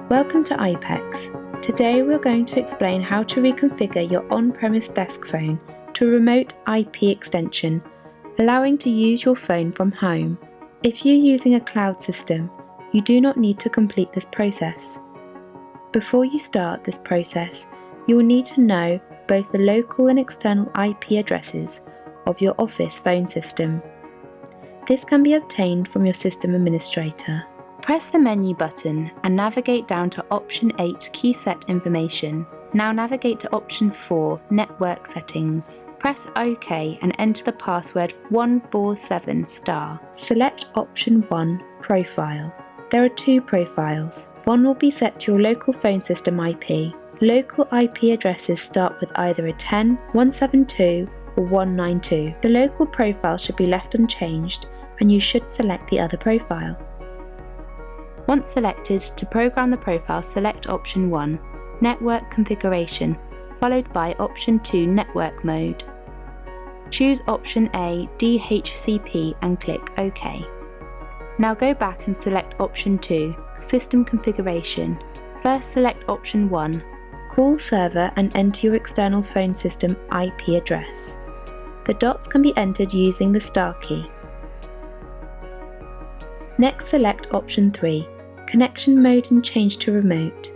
Welcome to iPECS. Today we're going to explain how to reconfigure your on-premise desk phone to a remote IP extension, allowing to use your phone from home. If you're using a cloud system, you do not need to complete this process. Before you start this process, you will need to know both the local and external IP addresses of your office phone system. This can be obtained from your system administrator. Press the menu button and navigate down to option 8 Key Set Information. Now navigate to option 4 Network Settings. Press OK and enter the password 147*. Select option 1 Profile. There are two profiles. One will be set to your local phone system IP. Local IP addresses start with either a 10, 172 or 192. The local profile should be left unchanged and you should select the other profile. Once selected, to program the profile, select option 1, Network Configuration, followed by option 2, Network Mode. Choose option A, DHCP and click OK. Now go back and select option 2, System Configuration. First select option 1, Call Server and enter your external phone system IP address. The dots can be entered using the star key. Next select option 3, Connection Mode and change to Remote.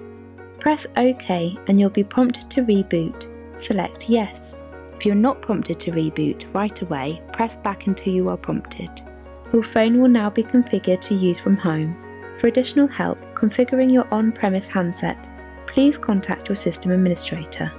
Press OK and you'll be prompted to reboot. Select Yes. If you're not prompted to reboot right away, press back until you are prompted. Your phone will now be configured to use from home. For additional help configuring your on-premise handset, please contact your system administrator.